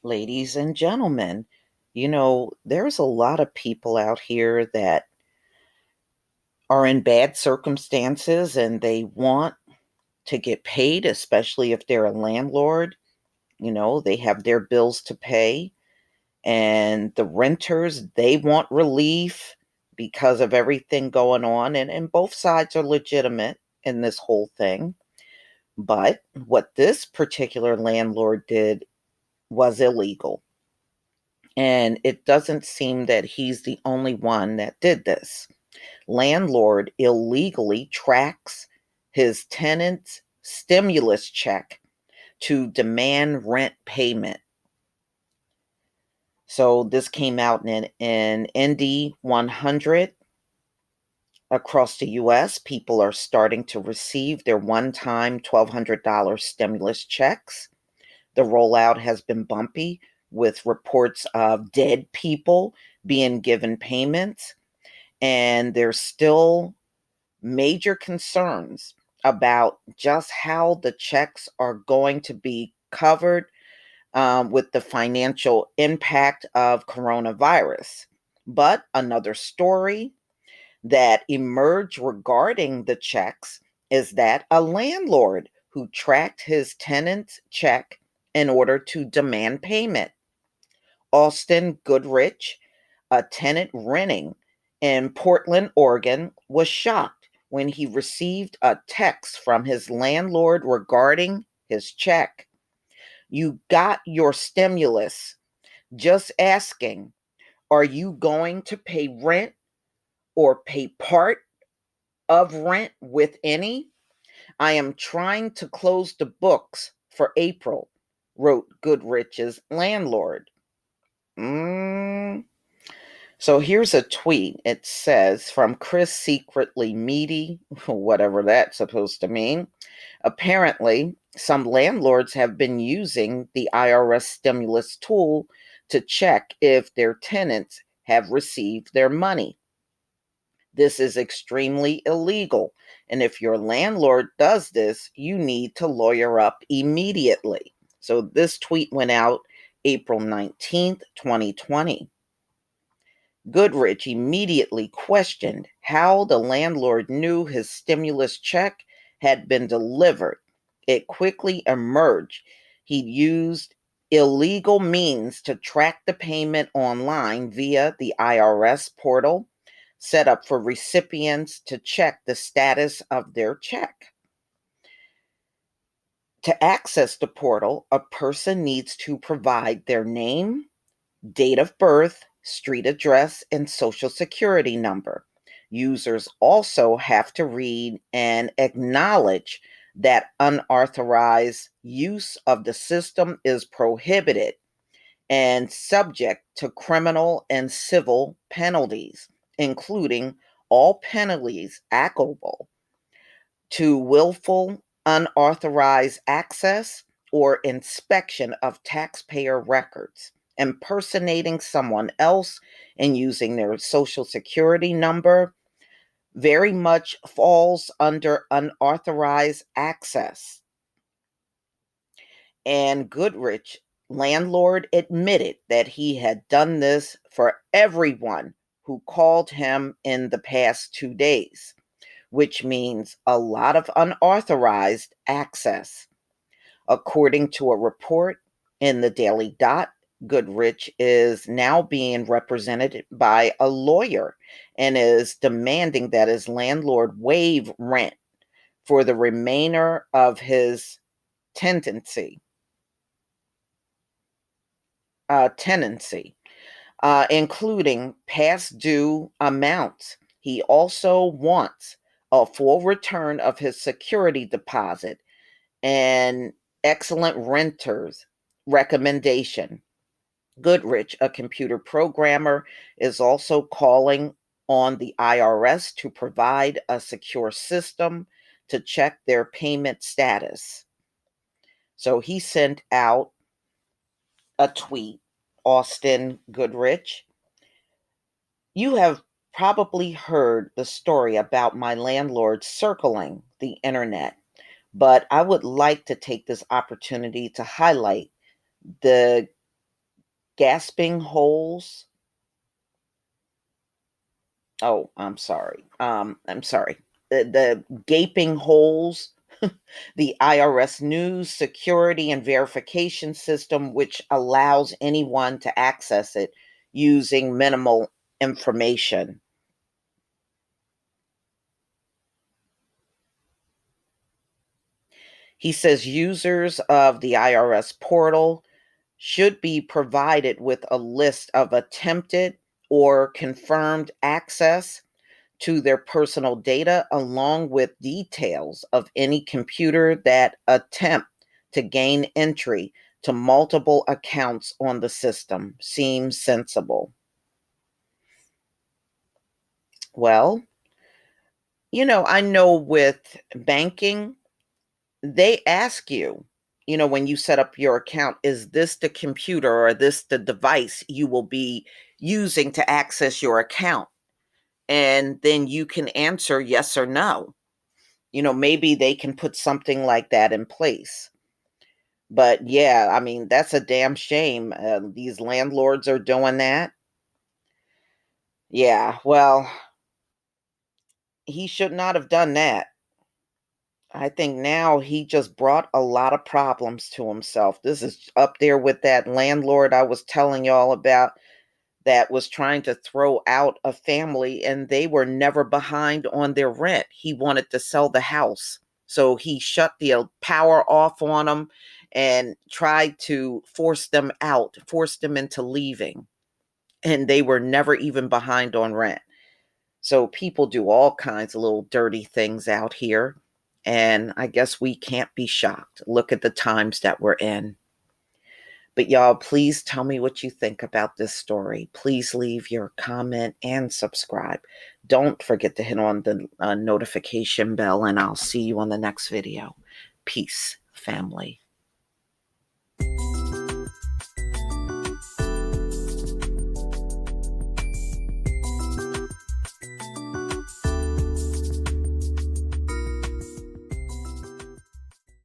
Ladies and gentlemen, there's a lot of people out here that are in bad circumstances and they want to get paid, especially if they're a landlord. They have their bills to pay, and the renters, they want relief because of everything going on. And both sides are legitimate in this whole thing. But what this particular landlord did was illegal. And it doesn't seem that he's the only one that did this. Landlord illegally tracks his tenant's stimulus check to demand rent payment. So this came out in Indy 100 across the US. People are starting to receive their one-time $1,200 stimulus checks. The rollout has been bumpy, with reports of dead people being given payments. And there's still major concerns about just how the checks are going to be covered with the financial impact of coronavirus. But another story that emerged regarding the checks is that a landlord who tracked his tenant's check in order to demand payment. Austin Goodrich, a tenant renting in Portland, Oregon, was shocked when he received a text from his landlord regarding his check. "You got your stimulus. Just asking, are you going to pay rent or pay part of rent with any? I am trying to close the books for April," wrote Goodrich's landlord. Mm. So here's a tweet. It says, from Chris Secretly Meaty, whatever that's supposed to mean. Apparently, some landlords have been using the IRS stimulus tool to check if their tenants have received their money. This is extremely illegal. And if your landlord does this, you need to lawyer up immediately. So this tweet went out April 19th, 2020. Goodrich immediately questioned how the landlord knew his stimulus check had been delivered. It quickly emerged he'd used illegal means to track the payment online via the IRS portal set up for recipients to check the status of their check. To access the portal, a person needs to provide their name, date of birth, street address, and social security number. Users also have to read and acknowledge that unauthorized use of the system is prohibited and subject to criminal and civil penalties, including all penalties applicable to willful, unauthorized access or inspection of taxpayer records, impersonating someone else and using their social security number very much falls under unauthorized access. And Goodrich, landlord, admitted that he had done this for everyone who called him in the past 2 days, which means a lot of unauthorized access. According to a report in the Daily Dot, Goodrich is now being represented by a lawyer and is demanding that his landlord waive rent for the remainder of his tenancy. Tenancy, including past due amounts. He also wants a full return of his security deposit and excellent renters recommendation. Goodrich, a computer programmer, is also calling on the IRS to provide a secure system to check their payment status. So he sent out a tweet, Austin Goodrich. "You have probably heard the story about my landlord circling the internet, but I would like to take this opportunity to highlight the gasping holes. Oh, I'm sorry. I'm sorry. The gaping holes, the IRS news security and verification system, which allows anyone to access it using minimal information. He says users of the IRS portal should be provided with a list of attempted or confirmed access to their personal data, along with details of any computer that attempt to gain entry to multiple accounts on the system. Seems sensible. Well, I know with banking, they ask you, when you set up your account, is this the computer or this the device you will be using to access your account? And then you can answer yes or no. Maybe they can put something like that in place. But yeah, I mean, that's a damn shame. These landlords are doing that. Yeah, well, he should not have done that. I think now he just brought a lot of problems to himself. This is up there with that landlord I was telling y'all about that was trying to throw out a family and they were never behind on their rent. He wanted to sell the house. So he shut the power off on them and tried to force them out, force them into leaving. And they were never even behind on rent. So people do all kinds of little dirty things out here. And I guess we can't be shocked. Look at the times that we're in. But y'all, please tell me what you think about this story. Please leave your comment and subscribe. Don't forget to hit on the notification bell, and I'll see you on the next video. Peace, family.